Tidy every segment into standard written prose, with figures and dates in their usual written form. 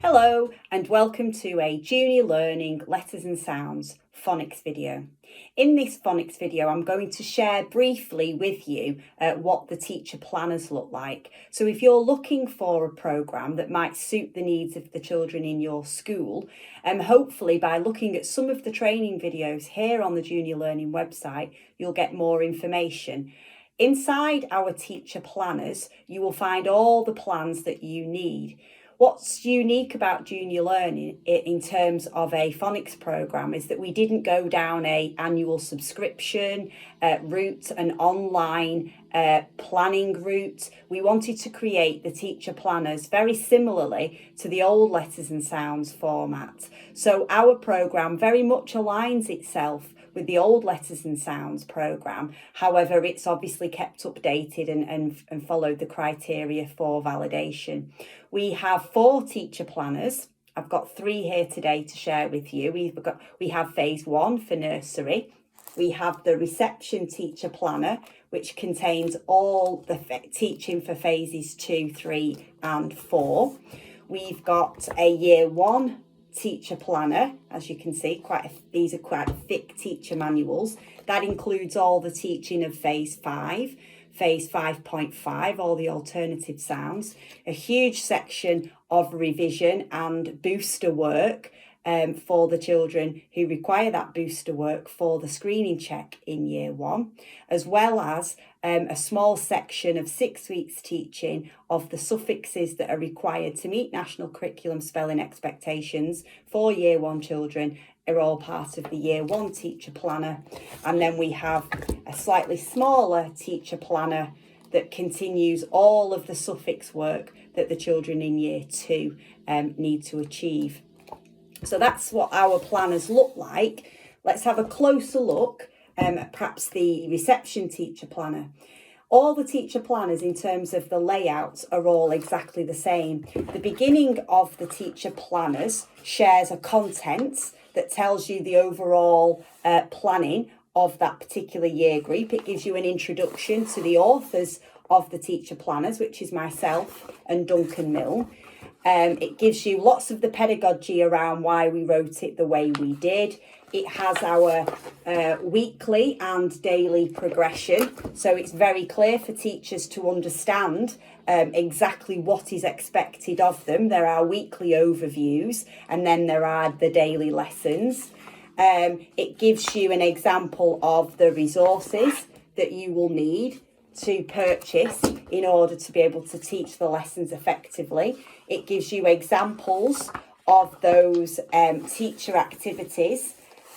Hello and welcome to a Junior Learning Letters and Sounds phonics video. In this phonics video I'm going to share briefly with you what the teacher planners look like. So if you're looking for a programme that might suit the needs of the children in your school, hopefully by looking at some of the training videos here on the Junior Learning website you'll get more information. Inside our teacher planners you will find all the plans that you need. What's unique about Junior Learning in terms of a phonics programme is that we didn't go down an annual subscription route, an online planning route. We wanted to create the teacher planners very similarly to the old Letters and Sounds format. So our programme very much aligns itself with the old Letters and Sounds programme. However, it's obviously kept updated and followed the criteria for validation. We have 4 teacher planners. I've got 3 here today to share with you. We have phase 1 for nursery. We have the reception teacher planner, which contains all the teaching for phases 2, 3 and 4. We've got a year 1 teacher planner. As you can see, these are quite thick teacher manuals. That includes all the teaching of phase 5, phase 5.5, all the alternative sounds, a huge section of revision and booster work for the children who require that booster work for the screening check in year 1, as well as a small section of 6 weeks teaching of the suffixes that are required to meet national curriculum spelling expectations for year 1 children are all part of the year 1 teacher planner. And then we have a slightly smaller teacher planner that continues all of the suffix work that the children in year 2 need to achieve. So that's what our planners look like. Let's have a closer look at perhaps the reception teacher planner. All the teacher planners in terms of the layouts are all exactly the same. The beginning of the teacher planners shares a content that tells you the overall planning of that particular year group. It gives you an introduction to the authors of the teacher planners, which is myself and Duncan Milne. It gives you lots of the pedagogy around why we wrote it the way we did. It has our weekly and daily progression, so it's very clear for teachers to understand exactly what is expected of them. There are weekly overviews and then there are the daily lessons. It gives you an example of the resources that you will need to purchase in order to be able to teach the lessons effectively. It gives you examples of those teacher activities,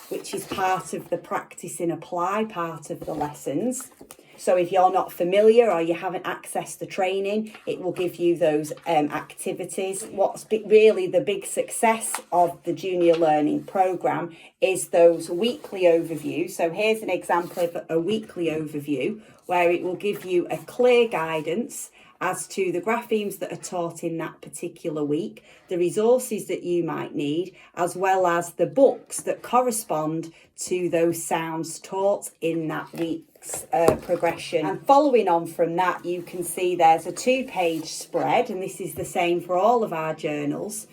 which is part of the practice and apply part of the lessons. So if you're not familiar or you haven't accessed the training, it will give you those activities. What's really the big success of the Junior Learning programme is those weekly overviews. So here's an example of a weekly overview where it will give you a clear guidance as to the graphemes that are taught in that particular week, the resources that you might need, as well as the books that correspond to those sounds taught in that week's progression. And following on from that, you can see there's a 2-page spread, and this is the same for all of our journals,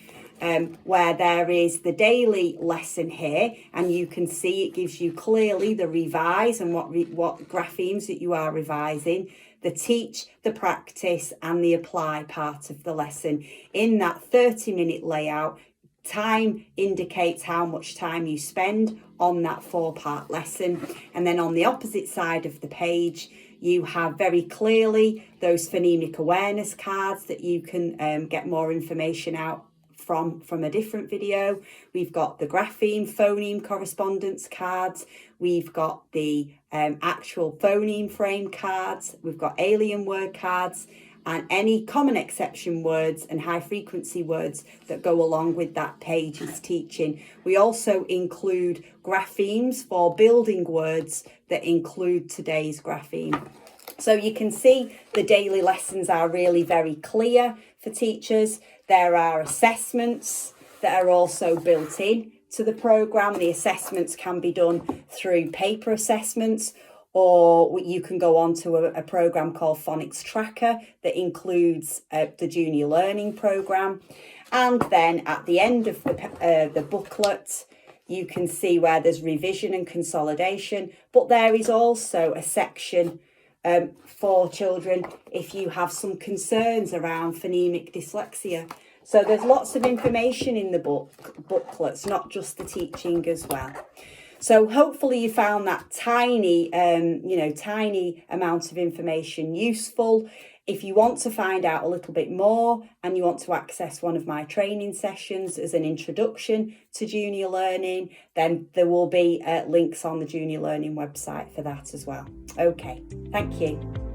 where there is the daily lesson here, and you can see it gives you clearly the revise and what graphemes that you are revising, the teach, the practice and the apply part of the lesson. In that 30-minute layout, time indicates how much time you spend on that 4-part lesson. And then on the opposite side of the page, you have very clearly those phonemic awareness cards that you can get more information out from a different video. We've got the grapheme phoneme correspondence cards. We've got the actual phoneme frame cards. We've got alien word cards and any common exception words and high frequency words that go along with that page's teaching. We also include graphemes for building words that include today's grapheme. So you can see the daily lessons are really very clear for teachers. There are assessments that are also built in to the programme. The assessments can be done through paper assessments or you can go on to a program called Phonics Tracker that includes the Junior Learning program. And then at the end of the booklet, you can see where there's revision and consolidation, but there is also a section for children if you have some concerns around phonemic dyslexia. So there's lots of information in the booklets, not just the teaching as well. So hopefully you found that tiny amount of information useful. If you want to find out a little bit more and you want to access one of my training sessions as an introduction to Junior Learning, then there will be links on the Junior Learning website for that as well. Okay, thank you.